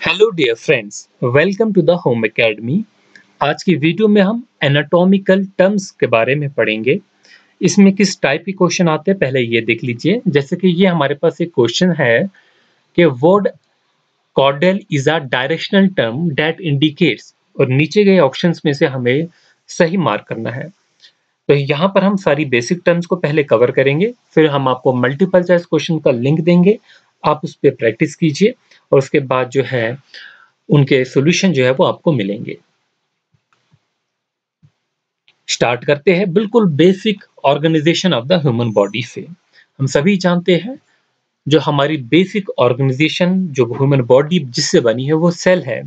Hello dear friends, welcome to the home academy. आज की video में हम एनाटॉमिकल टर्म्स के बारे में पढ़ेंगे। इसमें किस टाइप के क्वेश्चन आते हैं पहले ये देख लीजिए। जैसे कि ये हमारे पास एक क्वेश्चन है कि word caudal is a directional term that indicates, और नीचे गए ऑप्शंस में से हमें सही मार्क करना है। तो यहाँ पर हम सारी बेसिक टर्म्स को पहले कवर करेंगे, फिर हम आपको मल्टीपल चॉइस क्वेश्चन का लिंक देंगे, आप उस पर प्रैक्टिस कीजिए और उसके बाद जो है उनके सॉल्यूशन जो है वो आपको मिलेंगे। स्टार्ट करते हैं बिल्कुल basic organisation of the human body से। हम सभी जानते हैं जो हमारी बेसिक ऑर्गेनाइजेशन जो ह्यूमन बॉडी जिससे बनी है वो सेल है।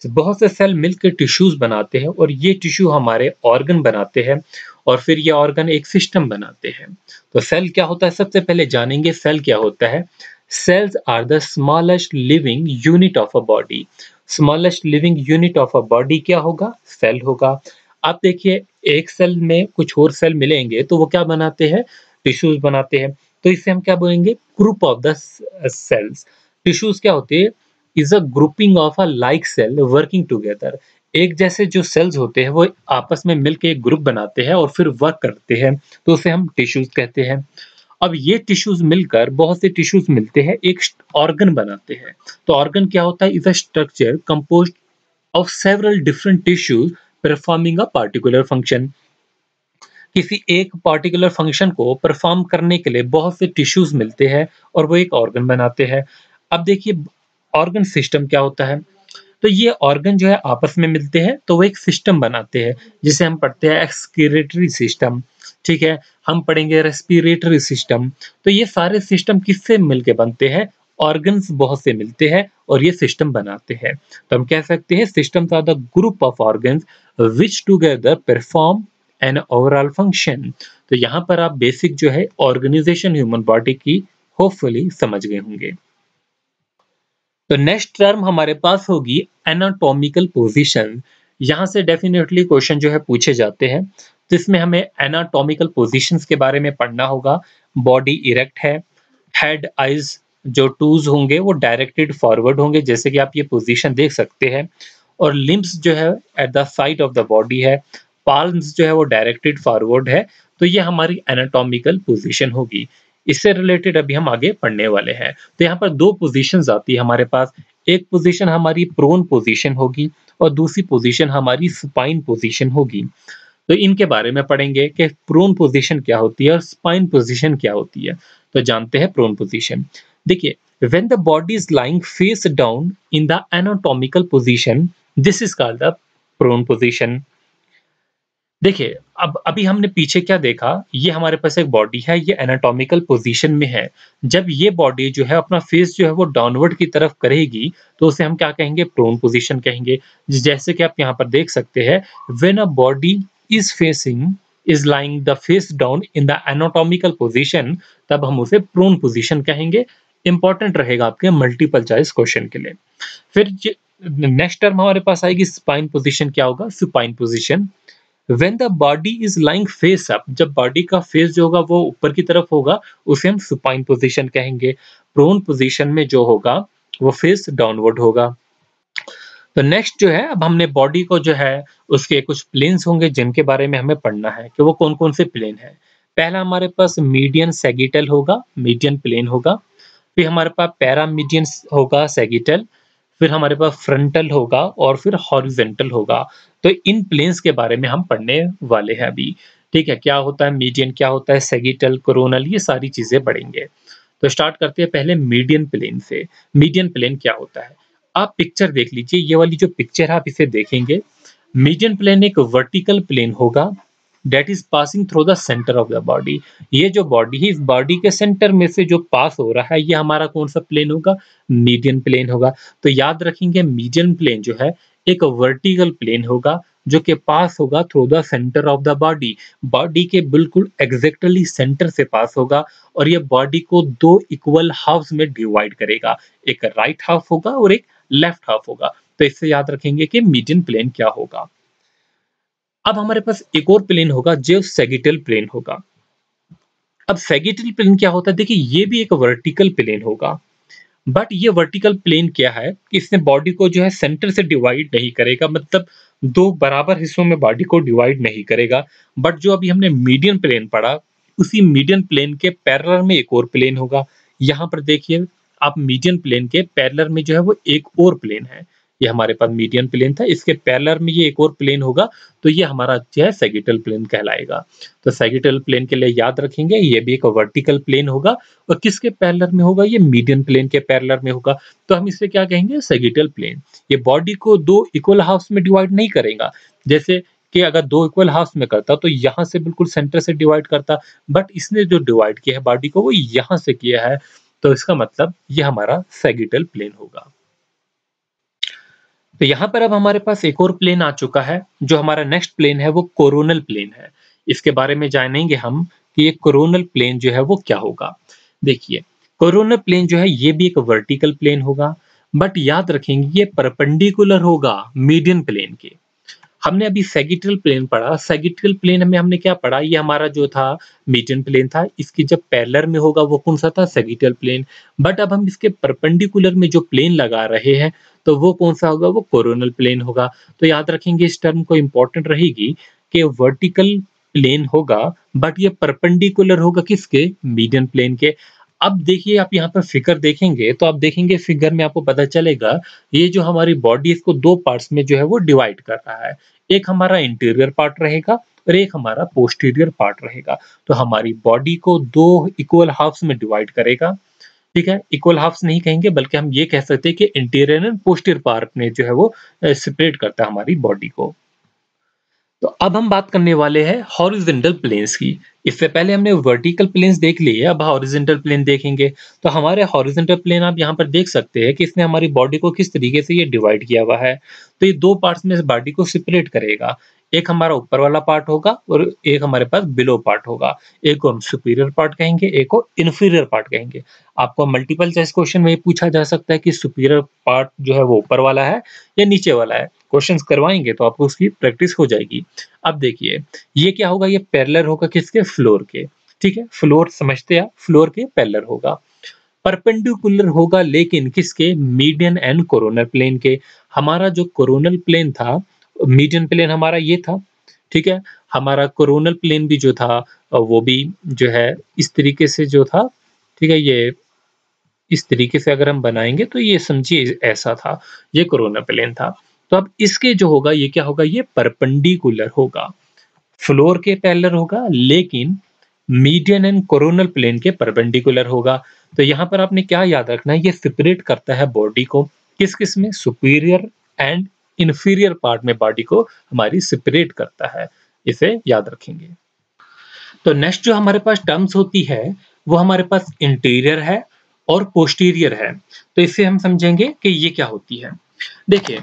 बहुत से सेल मिलकर टिश्यूज बनाते हैं और ये टिश्यू हमारे ऑर्गन बनाते हैं और फिर ये ऑर्गन एक सिस्टम बनाते हैं। तो सेल क्या होता है, सबसे पहले जानेंगे सेल क्या होता है। Cells are the smallest living unit of a body. Smallest living unit of a body क्या होगा, सेल होगा। आप देखिए एक सेल में कुछ और सेल मिलेंगे तो वो क्या बनाते हैं, टिश्यूज बनाते हैं। तो इससे हम क्या बोलेंगे, group of the cells. Tissues क्या होते हैं, is a grouping of a like cell working together. एक जैसे जो सेल्स होते हैं वो आपस में मिलकर एक ग्रुप बनाते हैं और फिर वर्क करते हैं, तो उसे हम टिश्यूज कहते हैं। अब ये टिश्यूज मिलकर बहुत से टिश्यूज मिलते हैं एक ऑर्गन बनाते हैं। तो ऑर्गन क्या होता है, is a structure composed of several different tissues performing a particular function. किसी एक पार्टिकुलर फंक्शन को परफॉर्म करने के लिए बहुत से टिश्यूज मिलते हैं और वो एक ऑर्गन बनाते हैं। अब देखिए ऑर्गन सिस्टम क्या होता है। तो ये ऑर्गन जो है आपस में मिलते हैं तो वो एक सिस्टम बनाते हैं, जिसे हम पढ़ते हैं एक्सक्रीटरी सिस्टम। ठीक है, हम पढ़ेंगे रेस्पिरेटरी सिस्टम। तो ये सारे सिस्टम किससे मिलके बनते हैं, ऑर्गन्स बहुत से मिलते हैं और ये सिस्टम बनाते हैं। तो हम कह सकते हैं systems are the group of organs which together perform an overall function. तो यहाँ पर आप बेसिक जो है ऑर्गेनाइजेशन ह्यूमन बॉडी की होपफुली समझ गए होंगे। तो नेक्स्ट टर्म हमारे पास होगी एनाटॉमिकल पोजीशन। यहां से डेफिनेटली क्वेश्चन जो है पूछे जाते हैं, तो इसमें हमें एनाटॉमिकल पोजीशंस के बारे में पढ़ना होगा। बॉडी इरेक्ट है, हेड आइज जो टूज होंगे वो डायरेक्टेड फॉरवर्ड होंगे, जैसे कि आप ये पोजीशन देख सकते हैं। और लिम्स जो है at the side of the body है, पाल्म्स जो है वो डायरेक्टेड फॉरवर्ड है। तो ये हमारी एनाटॉमिकल पोजीशन होगी। इससे रिलेटेड अभी हम आगे पढ़ने वाले हैं। तो यहाँ पर दो पोजीशंस आती है हमारे पास। एक पोजीशन हमारी प्रोन पोजीशन होगी और दूसरी पोजीशन हमारी सुपाइन पोजीशन होगी। तो इनके बारे में पढ़ेंगे कि प्रोन पोजीशन क्या होती है और स्पाइन पोजीशन क्या होती है। तो जानते हैं प्रोन पोजीशन। देखिए, when the body is lying face down in the anatomical position, this is called the prone position। देखिए, अब अभी हमने पीछे क्या देखा, ये हमारे पास एक बॉडी है, ये एनाटॉमिकल पोजीशन में है। जब ये बॉडी जो है अपना फेस जो है वो डाउनवर्ड की तरफ करेगी तो उसे हम क्या कहेंगे, प्रोन पोजीशन कहेंगे। जैसे कि आप यहाँ पर देख सकते हैं, when a body is facing is lying the face down in the anatomical position, तब हम उसे प्रोन पोजीशन कहेंगे। इंपॉर्टेंट रहेगा आपके मल्टीपल चॉइस क्वेश्चन के लिए। फिर नेक्स्ट टर्म हमारे पास आएगी स्पाइन पोजीशन। क्या होगा, supine position. When the body is lying face up, जब बॉडी का फेस जो होगा वो ऊपर की तरफ होगा, उसे हम सुपाइन पोजीशन कहेंगे। प्रोन पोजीशन में जो होगा वो फेस डाउनवर्ड होगा। तो नेक्स्ट जो है, अब हमने बॉडी को जो है उसके कुछ प्लेन्स होंगे जिनके बारे में हमें पढ़ना है कि वो कौन कौन से प्लेन है। पहला हमारे पास मीडियन सैगिटल होगा, मीडियन प्लेन होगा। फिर हमारे पास पैरामीडियन होगा, सैगिटल। फिर हमारे पास फ्रंटल होगा और फिर हॉरिजेंटल होगा। तो इन प्लेन्स के बारे में हम पढ़ने वाले हैं अभी। ठीक है, क्या होता है मीडियन, क्या होता है सैगिटल, कोरोनल, ये सारी चीजें पढ़ेंगे। तो स्टार्ट करते हैं पहले मीडियन प्लेन से। मीडियन प्लेन क्या होता है, आप पिक्चर देख लीजिए। ये वाली जो पिक्चर है आप इसे देखेंगे। मीडियन प्लेन एक वर्टिकल प्लेन होगा that is passing through the centre of the body. ये जो बॉडी है, इस बॉडी के सेंटर में से जो पास हो रहा है ये हमारा कौन सा प्लेन होगा, मीडियन प्लेन होगा। तो याद रखेंगे मीडियन प्लेन जो है एक वर्टिकल प्लेन होगा जो कि पास होगा through the centre of the body. Body के बिल्कुल एग्जैक्टली सेंटर से पास होगा और ये बॉडी को दो इक्वल हाफ्स में डिवाइड करेगा, एक राइट हाफ होगा और एक लेफ्ट हाफ होगा। तो इससे याद रखेंगे कि मीडियन प्लेन क्या होगा। अब हमारे पास एक और प्लेन होगा जो सैगिटल प्लेन होगा। अब सैगिटल प्लेन क्या होता है, देखिए ये भी एक वर्टिकल प्लेन होगा। बट ये वर्टिकल प्लेन क्या है कि इसने बॉडी को जो है सेंटर से डिवाइड नहीं करेगा, मतलब दो बराबर हिस्सों में बॉडी को डिवाइड नहीं करेगा। बट जो अभी हमने मीडियन प्लेन पढ़ा, उसी मीडियन प्लेन के पैरेलल में एक और प्लेन होगा। यहाँ पर देखिए आप, मीडियन प्लेन के पैरेलल में जो है वो एक और प्लेन है। ये हमारे पास मीडियन प्लेन था, इसके पैरेलल में ये एक और प्लेन होगा, तो ये हमारा जो है सैगिटल प्लेन कहलाएगा। तो सैगिटल प्लेन के लिए याद रखेंगे ये भी एक वर्टिकल प्लेन होगा, और किसके पैरेलल में होगा, ये मीडियन प्लेन के पैरेलल में होगा। तो हम इसे क्या कहेंगे, सैगिटल प्लेन। ये बॉडी को दो इक्वल हाफ्स में डिवाइड नहीं करेगा, जैसे कि अगर दो इक्वल हाफ्स में करता तो यहाँ से बिल्कुल सेंटर से डिवाइड करता, बट इसने जो डिवाइड किया है बॉडी को वो यहाँ से किया है, तो इसका मतलब ये हमारा सैगिटल प्लेन होगा। तो यहाँ पर अब हमारे पास एक और प्लेन आ चुका है। जो हमारा नेक्स्ट प्लेन है वो कोरोनल प्लेन है। इसके बारे में जानेंगे हम कि ये कोरोनल प्लेन जो है वो क्या होगा। देखिए, कोरोनल प्लेन जो है ये भी एक वर्टिकल प्लेन होगा, बट याद रखेंगे ये परपेंडिकुलर होगा मीडियन प्लेन के। हमने अभी सैगिटल प्लेन पढ़ा, सैगिटल प्लेन में हमने क्या पढ़ा, ये हमारा जो था मीडियन प्लेन था, इसकी जब पैरेलल में होगा वो कौन सा था, सैगिटल प्लेन। बट अब हम इसके परपेंडिकुलर में जो प्लेन लगा रहे हैं तो वो कौन सा होगा, वो कोरोनल प्लेन होगा। तो याद रखेंगे इस टर्म को, इंपॉर्टेंट रहेगी कि वर्टिकल प्लेन होगा बट ये परपेंडिकुलर होगा किसके, मीडियन प्लेन के। अब देखिए आप यहाँ पर फिगर देखेंगे तो आप देखेंगे फिगर में आपको पता चलेगा ये जो हमारी बॉडी इसको दो पार्ट्स में जो है वो डिवाइड कर रहा है। एक हमारा इंटीरियर पार्ट रहेगा और एक हमारा पोस्टीरियर पार्ट रहेगा। तो हमारी बॉडी को दो इक्वल हाफ्स में डिवाइड करेगा। ठीक है, इक्वल हाफ्स नहीं कहेंगे बल्कि हम ये कह सकते हैं कि इंटीरियर एंड पोस्टीरियर पार्ट में जो है वो सेपरेट करता है हमारी बॉडी को। तो अब हम बात करने वाले हैं हॉरिजॉन्टल प्लेन्स की। इससे पहले हमने वर्टिकल प्लेन्स देख लिए, अब हॉरिजॉन्टल प्लेन देखेंगे। तो हमारे हॉरिजॉन्टल प्लेन आप यहाँ पर देख सकते हैं कि इसने हमारी बॉडी को किस तरीके से ये डिवाइड किया हुआ है। तो ये दो पार्ट्स में इस बॉडी को सेपरेट करेगा। एक हमारा ऊपर वाला पार्ट होगा और एक हमारे पास बिलो पार्ट होगा। एक को हम सुपीरियर पार्ट कहेंगे, एक को इन्फीरियर पार्ट कहेंगे। आपको मल्टीपल चॉइस क्वेश्चन में ये पूछा जा सकता है कि सुपीरियर पार्ट जो है वो ऊपर वाला है या नीचे वाला है। क्वेश्चंस करवाएंगे तो आपको उसकी प्रैक्टिस हो जाएगी। अब देखिए ये क्या होगा, ये पैरेलल होगा किसके, फ्लोर के। ठीक है, फ्लोर समझते हैं, फ्लोर के पैरेलल होगा। परपेंडिकुलर होगा लेकिन किसके, मीडियन एंड कोरोनल प्लेन के। हमारा जो कोरोनल प्लेन था, मीडियन प्लेन हमारा ये था। ठीक है, हमारा कोरोनल प्लेन भी जो था वो भी जो है इस तरीके से जो था। ठीक है, ये इस तरीके से अगर हम बनाएंगे तो ये समझिए ऐसा था, ये कोरोनल प्लेन था। तो अब इसके जो होगा ये क्या होगा, ये परपेंडिकुलर होगा, फ्लोर के पैरेलल होगा लेकिन मीडियन एंड कोरोनल प्लेन के परपेंडिकुलर होगा। तो यहाँ पर आपने क्या याद रखना है, ये सेपरेट करता है बॉडी को किस किस में, सुपीरियर एंड इंफीरियर पार्ट में बॉडी को हमारी सेपरेट करता है। इसे याद रखेंगे। तो नेक्स्ट जो हमारे पास टर्म्स होती है वो हमारे पास इंटीरियर है और पोस्टीरियर है। तो इसे हम समझेंगे कि ये क्या होती है। देखिए,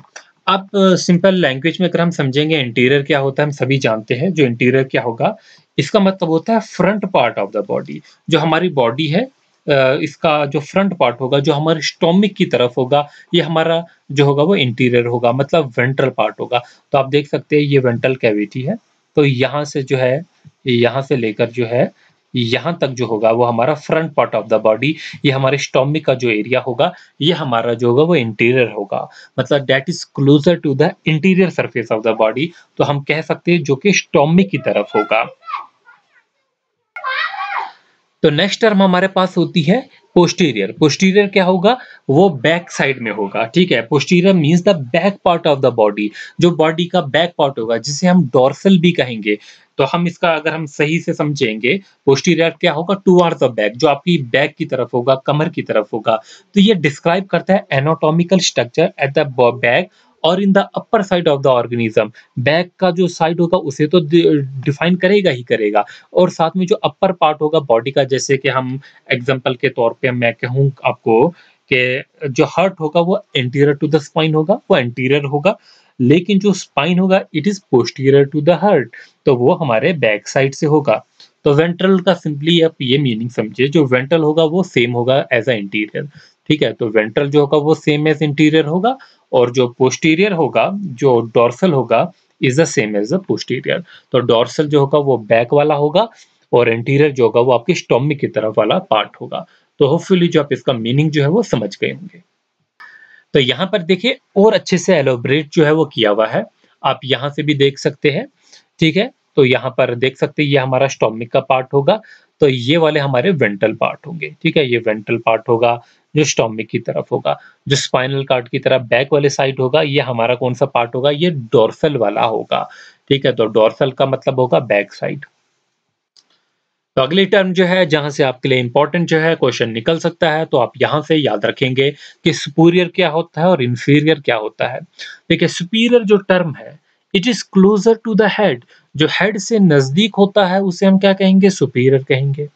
आप सिंपल लैंग्वेज में अगर हम समझेंगे इंटीरियर क्या होता है, हम सभी जानते हैं जो इंटीरियर क्या होगा, इसका मतलब होता है front part of the body. जो हमारी बॉडी है इसका जो फ्रंट पार्ट होगा, जो हमारे स्टोमिक की तरफ होगा, ये हमारा जो होगा वो इंटीरियर होगा, मतलब वेंट्रल पार्ट होगा। तो आप देख सकते हैं ये वेंट्रल कैविटी है। तो यहाँ से जो है, यहाँ से लेकर जो है यहाँ तक जो होगा वो हमारा front part of the body. ये हमारे स्टोमिक का जो एरिया होगा ये हमारा जो होगा वो इंटीरियर होगा, मतलब that is closer to the interior surface of the body. तो हम कह सकते हैं जो कि स्टोमिक की तरफ होगा। तो नेक्स्ट टर्म हमारे पास होती है पोस्टीरियर। पोस्टीरियर क्या होगा, वो बैक साइड में होगा। ठीक है, posterior means the back part of the body, जो बॉडी का बैक पार्ट होगा जिसे हम डोर्सल भी कहेंगे। तो हम इसका अगर हम सही से समझेंगे, पोस्टीरियर क्या होगा, टुवर्ड्स द बैक, जो आपकी बैक की तरफ होगा, कमर की तरफ होगा। तो ये डिस्क्राइब करता है anatomical structure at the back और in the upper side of the organism. Back का जो साइड होगा उसे तो डिफाइन करेगा ही करेगा, और साथ में जो अपर पार्ट होगा बॉडी का, जैसे कि हम एग्जांपल के तौर पे मैं कहूँ आपको कि जो हार्ट होगा वो एंटीरियर टू द स्पाइन होगा, वो एंटीरियर होगा, लेकिन जो स्पाइन होगा it is posterior to the heart, तो वो हमारे बैक साइड से होगा। तो वेंट्रल का सिंपली आप ये मीनिंग समझिए, जो वेंट्रल होगा वो सेम होगा एज अ इंटीरियर। ठीक है, तो वेंट्रल जो होगा वो सेम एज इंटीरियर होगा, और जो पोस्टीरियर होगा, जो डॉर्सल होगा, is the same as the posterior. तो डॉर्सल जो होगा वो बैक वाला होगा और एंटीरियर जो होगा वो आपके स्टोमिक की तरफ वाला पार्ट होगा। तो होपफुली जो आप इसका मीनिंग जो है वो समझ गए होंगे। तो यहाँ पर देखिए और अच्छे से एलोबरेट जो है वो किया हुआ है। आप यहाँ से भी देख सकते हैं, ठीक है? तो यहाँ पर देख सकते हैं ये हमारा स्टोमक का पार्ट होगा, तो ये वाले हमारे वेंट्रल पार्ट होंगे, ठीक है? ये वेंट्रल पार्ट होगा जो स्टोमक की तरफ होगा। जो स्पाइनल कॉर्ड की तरफ बैक वाले साइड होगा, ये हमारा कौन-सा पार्ट होगा? ये डोर्सल वाला होगा, ठीक है? तो डोर्सल का मतलब होगा बैक साइड। तो अगली टर्म जो है जहाँ से आपके लिए इम्पोर्टेंट जो है क्वेश्चन निकल सकता है, तो आप यहाँ से याद रखेंगे कि सुपीरियर क्या होता है और इन्फीरियर क्या होता है। देखिए सुपीरियर जो टर्म है, it is closer to the head, जो हेड से नजदीक होता है उसे हम क्या कहेंगे? सुपीरियर कहेंगे।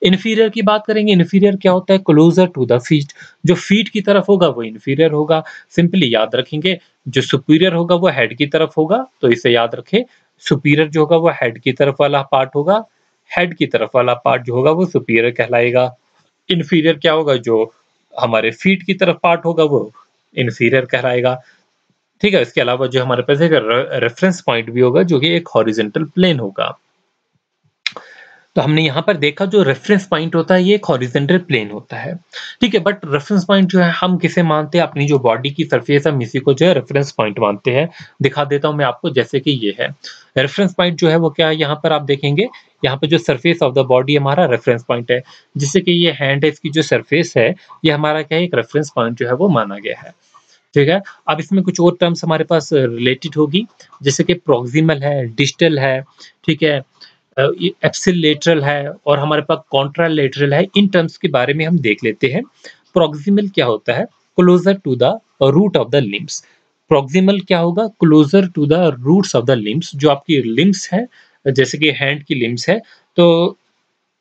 इन्फीरियर की बात करेंगे, इन्फीरियर क्या होता है? क्लोजर टू द फीट, जो फीट की तरफ होगा वो इन्फीरियर होगा। सिंपली याद रखेंगे, जो सुपीरियर होगा वो हेड की तरफ होगा, तो इसे याद रखें। सुपीरियर जो होगा वो हेड की तरफ वाला पार्ट होगा, हेड की तरफ वाला पार्ट जो होगा वो सुपीरियर कहलाएगा। इन्फीरियर क्या होगा? जो हमारे फीट की तरफ पार्ट होगा वो इन्फीरियर कहलाएगा। ठीक है? इसके अलावा जो हमारे पास एक रेफरेंस पॉइंट भी होगा जो कि एक हॉरिजॉन्टल प्लेन होगा। तो हमने यहाँ पर देखा जो रेफरेंस पॉइंट होता है ये एक हॉरिजॉन्टल प्लेन होता है, ठीक है? बट रेफरेंस पॉइंट जो है हम किसे मानते हैं? अपनी जो बॉडी की सरफेस हम इसी को जो है रेफरेंस पॉइंट मानते हैं। दिखा देता हूँ मैं आपको, जैसे कि ये है रेफरेंस पॉइंट जो है वो क्या है? यहाँ पर आप देखेंगे, यहाँ पे जो सरफेस ऑफ द बॉडी हमारा रेफरेंस पॉइंट है, जिससे कि ये हैंड है, इसकी जो सरफेस है ये हमारा क्या है? एक रेफरेंस पॉइंट जो है वो माना गया है, ठीक है? अब इसमें कुछ और टर्म्स हमारे पास रिलेटेड होगी, जैसे कि प्रॉक्सिमल है, डिस्टल है, ठीक है? एप्सिलेटरल है और हमारे पास कॉन्ट्रालेटरल है। इन टर्म्स के बारे में हम देख लेते हैं। प्रॉक्सिमल क्या होता है? Closer to the root of the limbs. Proximal क्या होगा? Closer to the roots of the limbs, जो आपकी लिम्स है, जैसे कि हैंड की लिम्स है, तो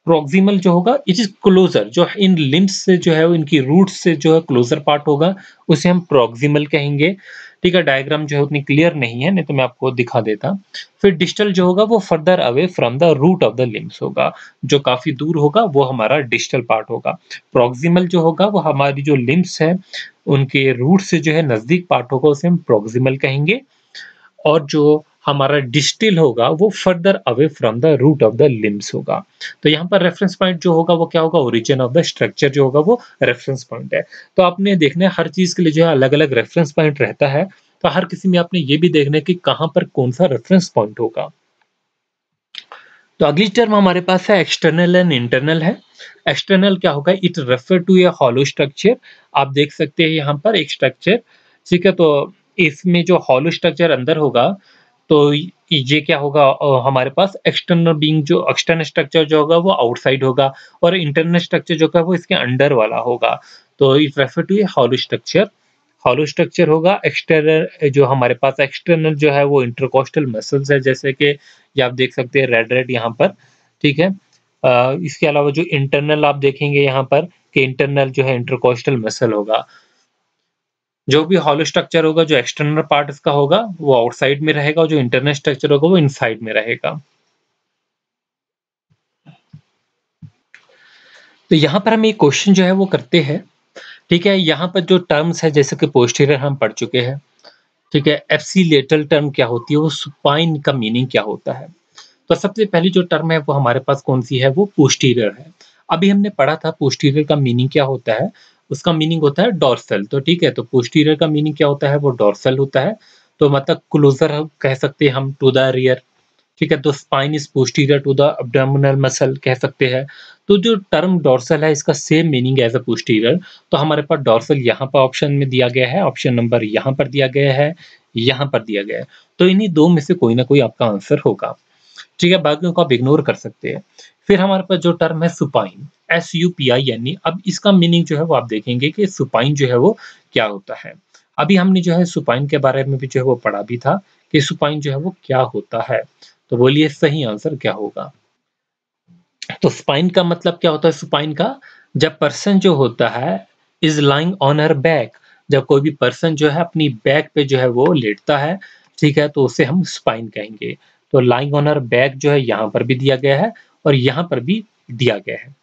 प्रॉक्सिमल जो होगा इट इज क्लोजर, जो इन लिम्स से जो है इनकी रूट से जो है क्लोजर पार्ट होगा, उसे हम प्रॉक्सिमल कहेंगे, ठीक है? डायग्राम जो है उतनी क्लियर नहीं है, नहीं तो मैं आपको दिखा देता। फिर डिस्टल जो होगा वो further away from the root of the limbs होगा, जो काफी दूर होगा वो हमारा डिस्टल पार्ट होगा। प्रॉक्सिमल जो होगा वो हमारी जो लिम्स है उनके रूट से जो है नजदीक पार्ट होगा, उसे हम प्रॉक्सिमल कहेंगे। और जो हमारा डिस्टल होगा वो further away from the root of the limbs होगा। तो यहाँ पर रेफरेंस पॉइंट जो होगा वो क्या होगा? ओरिजिन ऑफ द स्ट्रक्चर जो होगा वो रेफरेंस पॉइंट है। तो आपने देखना है हर चीज के लिए जो है अलग अलग रेफरेंस पॉइंट रहता है, तो हर किसी में आपने ये भी देखना है कि कहाँ पर कौन सा रेफरेंस पॉइंट होगा। तो अगली टर्म हमारे पास है एक्सटर्नल एंड इंटरनल है। एक्सटर्नल क्या होगा? It refer to a hollow structure. आप देख सकते हैं यहाँ पर एक स्ट्रक्चर, ठीक है? तो इसमें जो हॉलो स्ट्रक्चर अंदर होगा, तो ये क्या होगा? हमारे पास एक्सटर्नल बीइंग, जो एक्सटर्नल स्ट्रक्चर जो होगा वो आउटसाइड होगा और इंटरनल स्ट्रक्चर जो होगा वो इसके अंडर वाला होगा। तो it refer to a hollow structure. Hollow structure होगा। एक्सटर्नल जो हमारे पास एक्सटर्नल जो है वो इंटरकोस्टल मसल्स है, जैसे कि ये आप देख सकते हैं रेड रेड यहाँ पर, ठीक है? इसके अलावा जो इंटरनल आप देखेंगे यहाँ पर कि इंटरनल जो है इंटरकोस्टल मसल होगा। जो भी हॉलो स्ट्रक्चर होगा, जो एक्सटर्नल पार्ट इसका होगा वो आउटसाइड में रहेगा और जो इंटरनल स्ट्रक्चर होगा वो इनसाइड में रहेगा। तो यहाँ पर हम एक क्वेश्चन जो है वो करते हैं, ठीक है? यहाँ पर जो टर्म्स है जैसे कि पोस्टीरियर हम पढ़ चुके हैं, ठीक है? एप्सिलेटरल टर्म क्या होती है? वो सुपाइन का मीनिंग क्या होता है? तो सबसे पहली जो टर्म है वो हमारे पास कौन-सी है? वो पोस्टीरियर है। अभी हमने पढ़ा था पोस्टीरियर का मीनिंग क्या होता है? उसका मीनिंग होता है डोर्सल, तो ठीक है? तो पोस्टीरियर का मीनिंग क्या होता है? वो डोर्सल होता है। तो मतलब क्लोज़र हम कह सकते हैं हम टू द रियर, ठीक है? तो spine is posterior to the abdominal muscle कह सकते हैं। तो जो टर्म डोर्सल है इसका same meaning as a posterior. तो हमारे पास डोर्सल यहाँ पर ऑप्शन में दिया गया है, ऑप्शन नंबर यहाँ पर दिया गया है, यहाँ पर दिया गया है। तो इन्हीं 2 में से कोई ना कोई आपका आंसर होगा। ठीक है? बाकियों को आप इग्नोर कर सकते हैं। फिर हमारे पास जो टर्म है सुपाइन, SUPINE, अब इसका मीनिंग जो है वो आप देखेंगे कि सुपाइन जो है वो क्या होता है। अभी हमने जो है सुपाइन के बारे में भी जो है वो पढ़ा भी था कि सुपाइन जो है वो क्या होता है। तो बोलिए सही आंसर क्या होगा? तो स्पाइन का मतलब क्या होता है सुपाइन का? जब पर्सन जो होता है is lying on her back, जब कोई भी पर्सन जो है अपनी बैक पे जो है वो लेटता है, ठीक है? तो उसे हम स्पाइन कहेंगे। तो लाइंग ऑन हर बैक जो है यहाँ पर भी दिया गया है और यहाँ पर भी दिया गया है।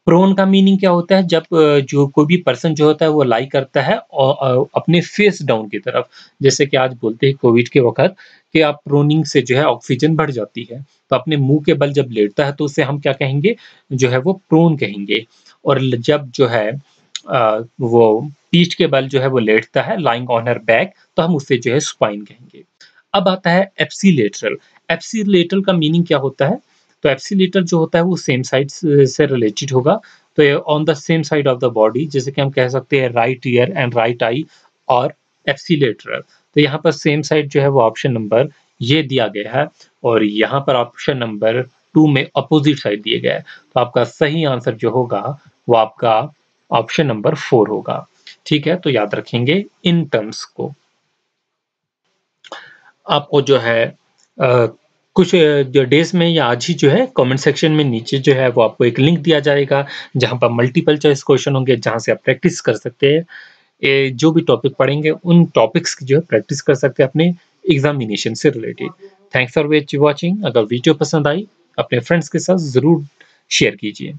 प्रोन का मीनिंग क्या होता है? जब जो कोई भी पर्सन जो होता है वो लाई करता है और अपने फेस डाउन की तरफ, जैसे कि आज बोलते हैं कोविड के वक़्त कि आप प्रोनिंग से जो है ऑक्सीजन बढ़ जाती है। तो अपने मुँह के बल जब लेटता है तो उसे हम क्या कहेंगे? जो है वो प्रोन कहेंगे। और जब जो है वो पीठ के बल जो है वो लेटता है लाइंग ऑन हर बैक, तो हम उसे जो है सुपाइन कहेंगे। अब आता है एप्सिलेटरल। एप्सिलेटरल का मीनिंग क्या होता है? तो एप्सिलेटर जो होता है वो सेम साइड से रिलेटेड होगा, तो on the same side of the body, जैसे कि हम कह सकते हैं right year and right I और एप्सिलेटरल। तो यहाँ पर सेम साइड जो है वो ऑप्शन नंबर ये दिया गया है, और यहाँ पर ऑप्शन नंबर 2 में अपोजिट साइड दिया गया है। तो आपका सही आंसर जो होगा वो आपका ऑप्शन नंबर 4 होगा। ठीक है, तो याद रखेंगे इन टर्म्स को। आपको जो है कुछ जो डेज में या आज ही जो है कमेंट सेक्शन में नीचे जो है वो आपको एक लिंक दिया जाएगा, जहां पर मल्टीपल चॉइस क्वेश्चन होंगे, जहां से आप प्रैक्टिस कर सकते हैं। जो भी टॉपिक पढ़ेंगे उन टॉपिक्स की जो है प्रैक्टिस कर सकते हैं अपने एग्जामिनेशन से रिलेटेड। Thanks for watching. अगर वीडियो पसंद आई अपने फ्रेंड्स के साथ जरूर शेयर कीजिए।